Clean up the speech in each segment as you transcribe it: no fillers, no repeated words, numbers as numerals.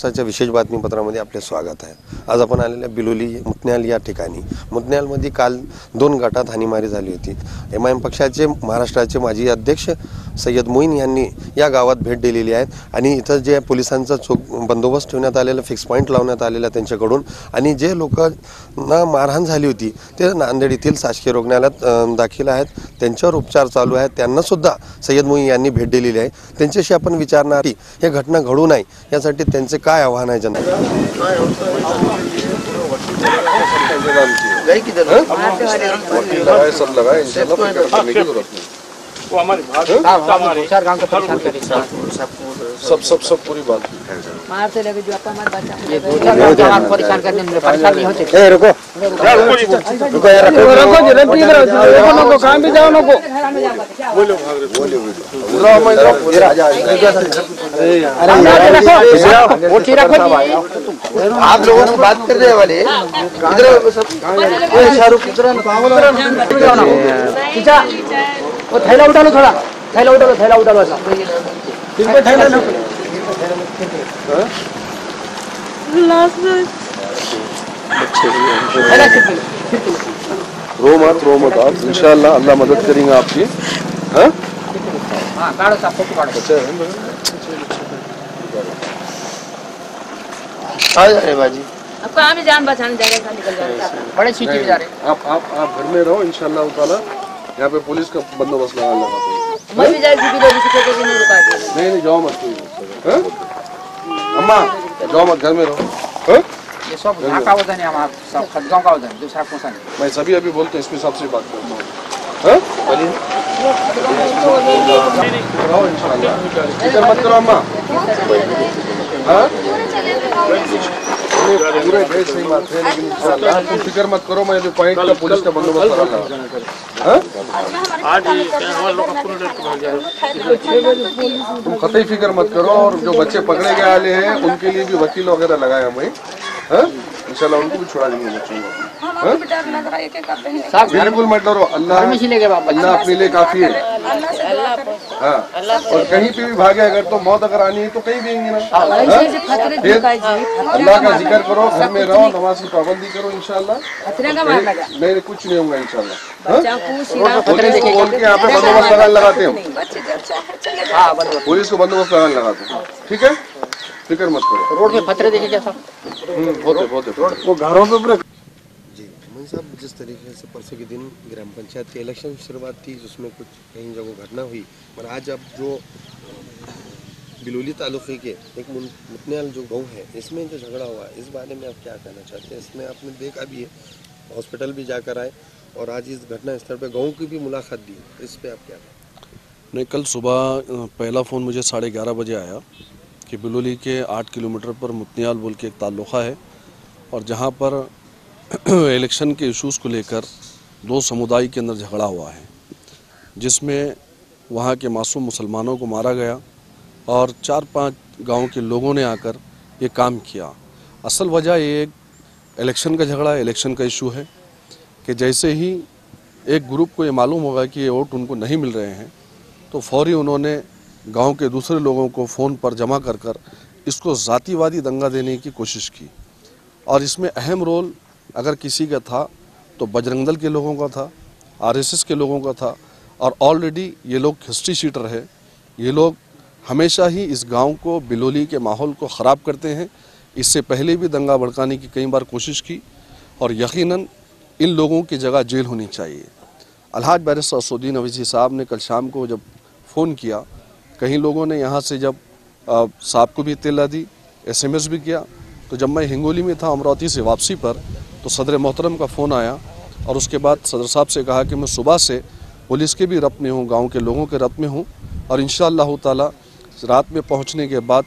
महाराष्ट्राच्या विशेष बातमीपत्रामध्ये आपले स्वागत आहे। आज आपण आलेल्या बिलोली मुतन्याल या ठिकाणी मुतन्यालमध्ये काल 2 गटात हानीमारी झाली होती। एमआयएम पक्षाचे महाराष्ट्राचे माजी अध्यक्ष सय्यद मोईन यांनी या गावात भेट दिलेली आहे आणि इथं जे पोलिसांचा चोख बंदोबस्त ठेवण्यात आलेला, फिक्स पॉईंट लावण्यात आलेला त्यांच्याकडून, आणि जे लोकांना मारहाण झाली होती ते नांदेड येथील शासकीय रुग्णालयात दाखल आहेत, त्यांच्यावर उपचार चालू आहेत। त्यांना सुद्धा सय्यद मोईन यांनी भेट दिलेली आहे। त्यांच्याशी आपण विचारणार की हे घटना घडू नये यासाठी त्यांचे काय आव्हान आहे जनता। वो हमारे सब पूरी बात मार से लगे जो आपका हमारे बच्चा परेशान करने में परेशान नहीं होते। ए रुको रुको यार, रुको काम भी जाओ, नको बोलो अरे वो ठीक रखो। आप लोगों से बात कर रहे वाले इधर सब शाहरुख इधर वो थैला उठा लो, थोड़ा थैला उठा लो ऐसा ठीक है। थैला ना रो मत आप, इंशाल्लाह अल्लाह मदद करेंगे आपकी। हाँ काढ़ो साहब, फोटो काढ़ो। आ जा रहे बाजी, अब कहाँ भी जान बचाने जा रहे, निकल जा रहे, बड़े सिटी में जा रहे। आप घर में रहो, इंशाल्लाह ताला यहाँ पे पुलिस का बंदोबस्त लगा देंगे। मैं भी जाएगी भी नहीं रुका के। नहीं जाओ मत, अम्मा जाओ मत, घर में रहो। ये सब ढाका होता है, हम सब खदगांव का होता है, दूसरा कौन सा नहीं। मैं सभी अभी बोलते हैं, इसमें सबसे बात करता हूँ। फिक्र मत करो अम्मा, पूरे देश नहीं बात है, लेकिन इंशाल्लाह तुम फिक्र मत करो, मैं अभी पॉइंट का पुलिस का बंदोबस्त करा रहा हूँ। तुम कतई फिक्र मत करो, और जो बच्चे पकड़े गए वाले हैं उनके लिए भी वकील वगैरह लगाया मैं, इंशाल्लाह उनको भी छुड़ा देंगे बच्चों को। बिल्कुल मत डरो, अल्लाह अपने लिए काफी है। हाँ, और कहीं पे भी भागे अगर तो मौत अगर आनी है तो कहीं भी आएंगे ना। अल्लाह का जिक्र करो, घर में रहो, नमाज की पाबंदी करो, इंशाल्लाह नहीं कुछ नहीं होगा इंशाल्लाह। बोल के यहाँ पे बंदोबस्त लगाते हैं, पुलिस को बंदोबस्त लगाते हैं, ठीक है, फिक्र मत करो। रोड में खतरे देखे क्या सब बहुत वो घरों पे साहब, जिस तरीके से परसों के दिन ग्राम पंचायत के इलेक्शन की शुरुआत थी, जिसमें कुछ कहीं जगह घटना हुई, और आज अब जो बिलोली तालुके के एक मुतन्याल जो गाँव है, इसमें जो झगड़ा हुआ, इस बारे में आप क्या कहना चाहते हैं? इसमें आपने देखा भी है, हॉस्पिटल भी जाकर आए, और आज इस घटना स्थल पर गाँव की भी मुलाकात दी, इस पर आप क्या कहें? नहीं, कल सुबह पहला फ़ोन मुझे 11:30 बजे आया कि बिलोली के 8 किलोमीटर पर मुतन्याल बोल के एक तालुका है, और जहाँ पर इलेक्शन के इश्यूज़ को लेकर 2 समुदाय के अंदर झगड़ा हुआ है, जिसमें वहाँ के मासूम मुसलमानों को मारा गया और 4-5 गांव के लोगों ने आकर ये काम किया। असल वजह ये एक इलेक्शन का झगड़ा है, इलेक्शन का इशू है कि जैसे ही एक ग्रुप को ये मालूम होगा कि ये वोट उनको नहीं मिल रहे हैं, तो फौरी उन्होंने गांव के दूसरे लोगों को फ़ोन पर जमा कर कर इसको ज़ातिवादी दंगा देने की कोशिश की। और इसमें अहम रोल अगर किसी का था तो बजरंग दल के लोगों का था, आरएसएस के लोगों का था, और ऑलरेडी ये लोग हिस्ट्री शीटर है। ये लोग हमेशा ही इस गांव को, बिलोली के माहौल को ख़राब करते हैं। इससे पहले भी दंगा भड़काने की कई बार कोशिश की, और यकीनन इन लोगों की जगह जेल होनी चाहिए। अलहाज बैरिस्टर असदुद्दीन अवैसी साहब ने कल शाम को जब फ़ोन किया, कहीं लोगों ने यहाँ से जब साहब को भी इत्तला दी, SMS भी किया, तो जब मैं हिंगोली में था अमरावती से वापसी पर, तो सदर मोहतरम का फ़ोन आया, और उसके बाद सदर साहब से कहा कि मैं सुबह से पुलिस के भी रब्त में हूँ, गांव के लोगों के रब्त में हूँ, और इंशाअल्लाह ताला रात में पहुँचने के बाद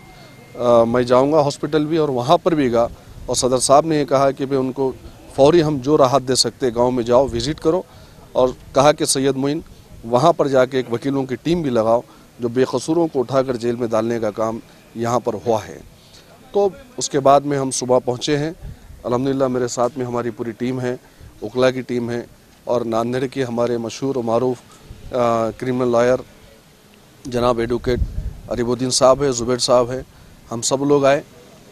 मैं जाऊँगा हॉस्पिटल भी, और वहाँ पर भी गया, और सदर साहब ने ये कहा कि भाई उनको फौरी हम जो राहत दे सकते गाँव में जाओ, विज़िट करो, और कहा कि सैयद मोईन वहाँ पर जाके एक वकीलों की टीम भी लगाओ जो बेकसूरों को उठाकर जेल में डालने का काम यहाँ पर हुआ है। तो उसके बाद में हम सुबह पहुँचे हैं, अल्हम्दुलिल्लाह मेरे साथ में हमारी पूरी टीम है, उकला की टीम है, और नांदेड़ के हमारे मशहूर और मारूफ क्रिमिनल लॉयर जनाब एडवोकेट अरीबुद्दीन साहब है, ज़ुबैर साहब है, हम सब लोग आए,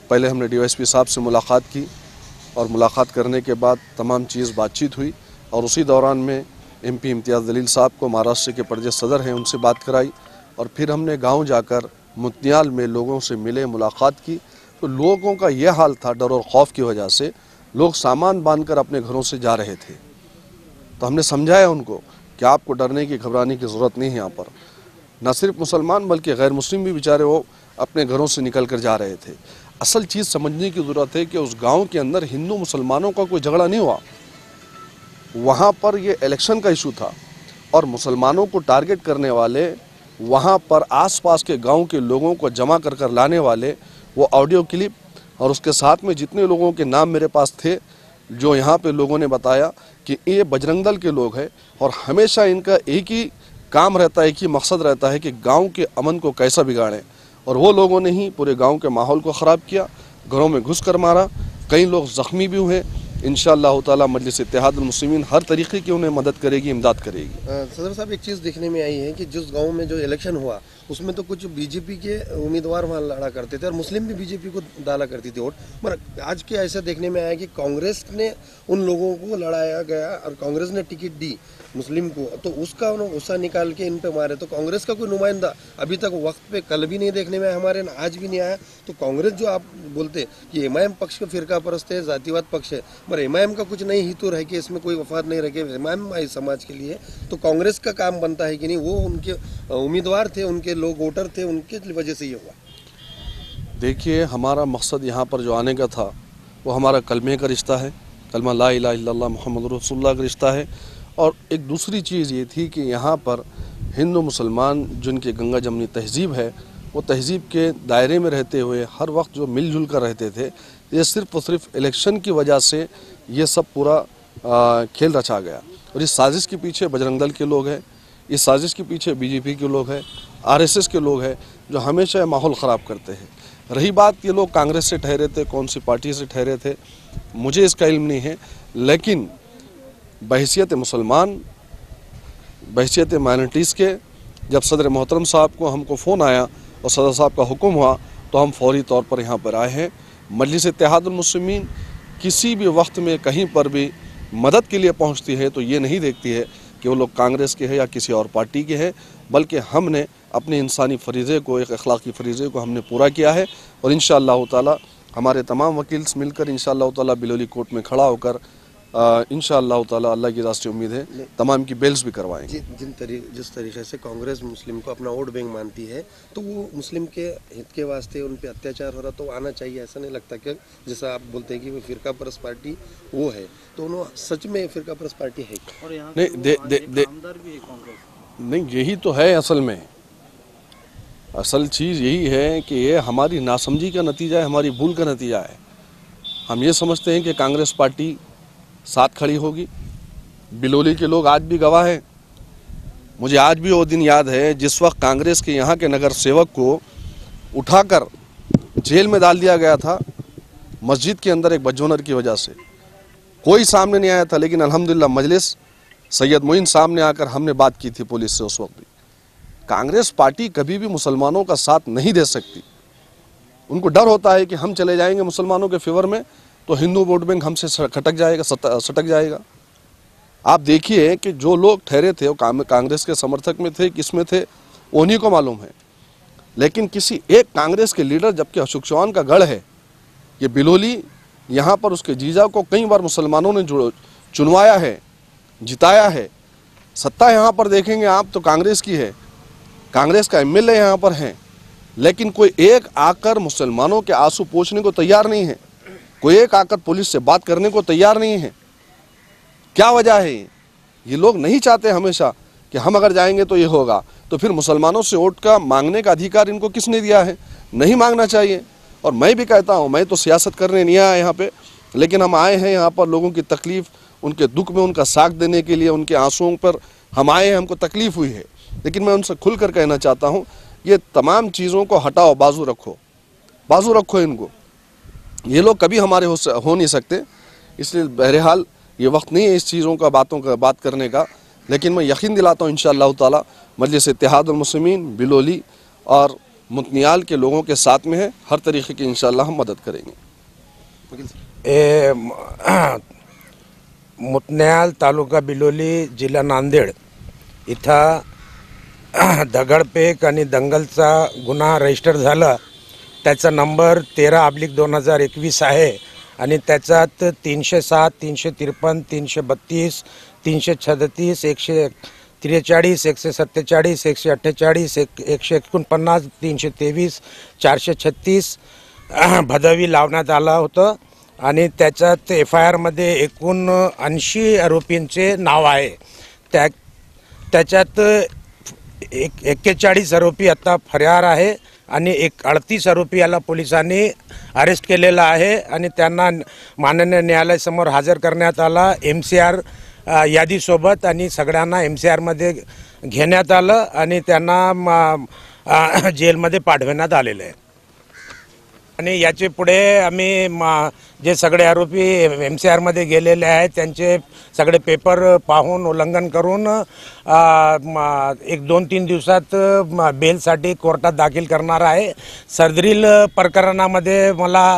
पहले हमने डीवाईएसपी साहब से मुलाकात की और मुलाकात करने के बाद तमाम चीज़ बातचीत हुई और उसी दौरान में एमपी इम्तियाज़ जलील साहब को, महाराष्ट्र के प्रदेश सदर हैं, उनसे बात कराई और फिर हमने गांव जाकर मुतनियाल में लोगों से मिले, मुलाकात की। तो लोगों का यह हाल था, डर और खौफ की वजह से लोग सामान बांधकर अपने घरों से जा रहे थे। तो हमने समझाया उनको कि आपको डरने की, घबराने की ज़रूरत नहीं है। यहाँ पर न सिर्फ मुसलमान बल्कि गैर मुस्लिम भी बेचारे वो अपने घरों से निकल कर जा रहे थे। असल चीज़ समझने की ज़रूरत है कि उस गांव के अंदर हिंदू मुसलमानों का कोई झगड़ा नहीं हुआ, वहाँ पर ये इलेक्शन का इशू था और मुसलमानों को टारगेट करने वाले, वहाँ पर आसपास के गांव के लोगों को जमा कर कर लाने वाले वो ऑडियो क्लिप और उसके साथ में जितने लोगों के नाम मेरे पास थे, जो यहाँ पे लोगों ने बताया कि ये बजरंग दल के लोग हैं और हमेशा इनका एक ही काम रहता है, एक ही मकसद रहता है कि गांव के अमन को कैसा बिगाड़ें। और वो लोगों ने ही पूरे गांव के माहौल को ख़राब किया, घरों में घुस कर मारा, कई लोग ज़ख्मी भी हुए। इंशाअल्लाह ताला मजलिस इत्तेहादुल मुस्लिमीन हर तरीके की उन्हें मदद करेगी, इमदाद करेगी। सदर साहब, एक चीज़ देखने में आई है कि जिस गांव में जो इलेक्शन हुआ उसमें तो कुछ बीजेपी के उम्मीदवार वहाँ लड़ा करते थे और मुस्लिम भी बीजेपी को डाला करती थी वोट, पर आज के ऐसा देखने में आया कि कांग्रेस ने उन लोगों को लड़ाया गया और कांग्रेस ने टिकट दी मुस्लिम को, तो उसका उन्होंने गुस्सा निकाल के इन पे मारे। तो कांग्रेस का कोई नुमाइंदा अभी तक वक्त पे कल भी नहीं देखने में हमारे, आज भी नहीं आया। तो कांग्रेस जो आप बोलते कि एमआईएम पक्ष का फिरका परस्त है, जातिवाद पक्ष है, पर एमआईएम का कुछ नहीं हितू रह के इसमें कोई वफाद नहीं रखे एमआईएम समाज के लिए, तो कांग्रेस का काम बनता है कि नहीं? वो उनके उम्मीदवार थे, उनके लोग वोटर थे, उनके वजह से ये हुआ। देखिए, हमारा मकसद यहाँ पर जो आने का था वो हमारा कलमे का रिश्ता है, कलमा ला इलाहा इल्लल्लाह मुहम्मद रसूलुल्लाह का रिश्ता है। और एक दूसरी चीज़ ये थी कि यहाँ पर हिंदू मुसलमान जिनकी गंगा जमनी तहज़ीब है, वो तहज़ीब के दायरे में रहते हुए हर वक्त जो मिलजुल कर रहते थे, ये सिर्फ़ और सिर्फ इलेक्शन की वजह से ये सब पूरा खेल रचा गया। और इस साजिश के पीछे बजरंग दल के लोग हैं, इस साजिश के पीछे बीजेपी के लोग हैं, आरएसएस के लोग हैं, जो हमेशा माहौल ख़राब करते हैं। रही बात ये लोग कांग्रेस से ठहरे थे, कौन सी पार्टी से ठहरे थे, मुझे इसका इल्म नहीं है, लेकिन बहैसियत मुसलमान, बहैसियत माइनॉरिटीज़ के, जब सदर मोहतरम साहब को हमको फ़ोन आया और सदर साहब का हुक्म हुआ तो हम फौरी तौर पर यहाँ पर आए हैं। मजलिस इत्तेहादुल मुस्लिमीन किसी भी वक्त में कहीं पर भी मदद के लिए पहुँचती है तो ये नहीं देखती है कि वो लोग कांग्रेस के हैं या किसी और पार्टी के हैं, बल्कि हमने अपने इंसानी फरीज़े को, एक अखलाकी फरीज़े को हमने पूरा किया है। और इंशाअल्लाह ताला हमारे तमाम वकील्स मिलकर इंशाअल्लाह ताला बिलोली कोर्ट में खड़ा होकर इंशाअल्लाह ताला, अल्लाह की रास्ते उम्मीद है, तमाम की बेल्स भी करवाएंगे। जिस तरीके से कांग्रेस मुस्लिम को अपना वोट बैंक मानती है, तो वो मुस्लिम के हित के वास्ते उन पे अत्याचार हो रहा तो आना चाहिए, ऐसा नहीं लगता कि जैसा आप बोलते हैं कि वो फिरका परस्त पार्टी वो है, तो उन्होंने सच में फिरका परस्त पार्टी है क्या? नहीं, यही तो है असल में, असल चीज़ यही है कि ये हमारी नासमझी का नतीजा है, हमारी भूल का नतीजा है। हम ये समझते हैं कि कांग्रेस पार्टी साथ खड़ी होगी। बिलोली के लोग आज भी गवाह हैं। मुझे आज भी वो दिन याद है जिस वक्त कांग्रेस के यहाँ के नगर सेवक को उठाकर जेल में डाल दिया गया था मस्जिद के अंदर एक बजोनर की वजह से। कोई सामने नहीं आया था, लेकिन अल्हम्दुलिल्लाह मजलिस सैयद मोइन सामने आकर हमने बात की थी पुलिस से। उस वक्त भी कांग्रेस पार्टी कभी भी मुसलमानों का साथ नहीं दे सकती। उनको डर होता है कि हम चले जाएंगे मुसलमानों के फेवर में तो हिंदू वोट बैंक हमसे सटक जाएगा। आप देखिए कि जो लोग ठहरे थे वो कांग्रेस के समर्थक में थे, किस में थे, उन्हीं को मालूम है। लेकिन किसी एक कांग्रेस के लीडर, जबकि अशोक चौहान का गढ़ है ये बिलोली, यहाँ पर उसके जीजा को कई बार मुसलमानों ने चुनवाया है, जिताया है। सत्ता यहाँ पर देखेंगे आप तो कांग्रेस की है, कांग्रेस का एमएलए यहाँ पर हैं, लेकिन कोई एक आकर मुसलमानों के आंसू पोंछने को तैयार नहीं है, कोई एक आकर पुलिस से बात करने को तैयार नहीं है। क्या वजह है? ये लोग नहीं चाहते हमेशा कि हम अगर जाएंगे तो ये होगा, तो फिर मुसलमानों से वोट का मांगने का अधिकार इनको किसने दिया है? नहीं मांगना चाहिए। और मैं भी कहता हूँ, मैं तो सियासत करने नहीं आया यहाँ पे, लेकिन हम आए हैं यहाँ पर लोगों की तकलीफ़, उनके दुख में उनका साथ देने के लिए, उनके आंसुओं पर हम आए हैं, हमको तकलीफ़ हुई है। लेकिन मैं उनसे खुल कर कहना चाहता हूँ, ये तमाम चीज़ों को हटाओ, बाजू रखो इनको। ये लोग कभी हमारे हो नहीं सकते, इसलिए बहरहाल ये वक्त नहीं है इस चीज़ों का बात करने का। लेकिन मैं यकीन दिलाता हूँ इंशाअल्लाह ताला मजलिस इत्तेहादुल मुस्लिमीन बिलोली और मुतनियाल के लोगों के साथ में है, हर तरीके की इंशाल्लाह हम मदद करेंगे। मुतन्याल तालुका बिलोली जिल्हा नांदेड इथं दगडफेक आणि दंगलचा गुन्हा रजिस्टर झाला। त्याचा नंबर 13/2021 आहे आणि त्याच्यात 307, 353, 332, 336, 143, 147, 148, 149, 323, 436 भदावी लावण्यात आला होतं आणि त्याच्यात FIR-मध्ये एकूण 80 आरोपींचे नाव आहे। त्याच्यात 41 आरोपी आता फरार आहे आणि 38 आरोपी याला पोलिसांनी अरेस्ट केलेला आहे आणि त्यांना माननीय न्यायालयासमोर हजर करण्यात आला MCR यादीसोबत आणि सगळ्यांना MCR-मध्ये घेण्यात आलं आणि त्यांना जेलमध्ये पाठवण्यात आलेलं आहे। आणि याचे पुढे आम्ही जे सगळे आरोपी MCR-मध्ये गेलेले आहेत त्यांचे सगळे पेपर पाहून उल्लंघन करून 1-2-3 दिवसात बेलसाठी कोर्टात दाखल करणार आहे। सदरील प्रकरणामध्ये मला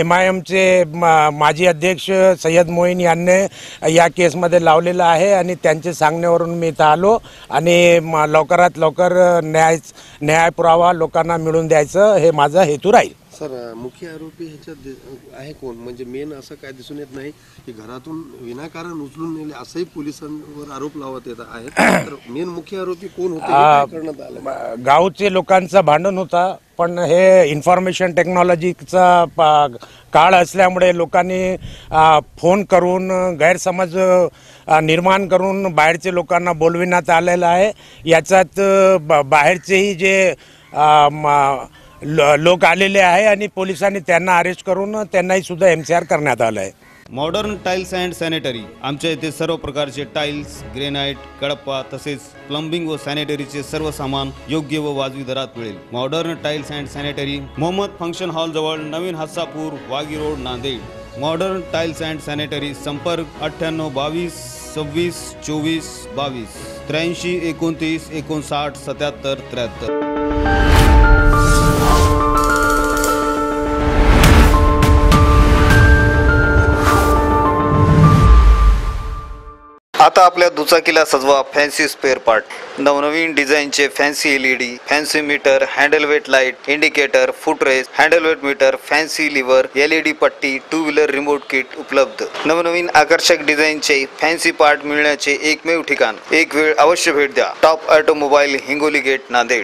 MIMचे माजी अध्यक्ष सय्यद मोईन यांनी या केसमध्ये लावलेलं आहे आणि त्यांचे सांगण्यावरून मी इथं आलो आणि लवकरात लवकर न्याय पुरावा लोकांना मिळवून द्यायचं हे माझा हेतू राहील। सर, मुख्य आरोपी ह्याच्यात आहे कोण? म्हणजे मेन असं काय दिसून येत नाही की घरातून विनाकारण उचलून नेले असंही पोलिसांवर आरोप लावत येत आहेत। तर मेन मुख्य आरोपी कोण होते, काय करण्यात आलं? गावचे लोकांचं भांडण होता, पण हे इन्फॉर्मेशन टेक्नॉलॉजीचा काळ असल्यामुळे लोकांनी फोन करून गैरसमज निर्माण करून बाहेरचे लोकांना बोलविण्यात आलेलं आहे। याच्यात बाहेरचेही जे लोक आलेले आहे आणि पोलिसांनी त्यांना अरेस्ट करून त्यांनाही सुद्धा MCR करण्यात आलं आहे। मॉडर्न टाइल्स अँड सॅनिटरी आमच्या इथे सर्व प्रकारचे टाइल्स, ग्रेनाइट, कडप्पा तसेच प्लंबिंग व सॅनिटरीचे सर्व सामान योग्य व वाजवी दरात मिळेल। Modern tiles and sanitary, Mohammad function hall जवळ, Navin Hassapur, Waghi road, Nanded. Modern tiles and sanitary, संपर्क 98 22 26 24 22 83 29 59 77 73। आता आपल्या दुचाकीला सजवा फॅन्सी स्पेअर पार्ट। नवनवीन डिझाईनचे fancy LED, fancy meter, handle weight light, indicator, footrest, handle weight meter, fancy lever, LED पट्टी, 2 व्हीलर रिमोट किट उपलब्ध। नवनवीन आकर्षक डिझाईनचे फॅन्सी पार्ट मिळण्याचे एकमेव ठिकाण। एक वेळ अवश्य भेट द्या। Top automobile, Hingoli gate, Nanded.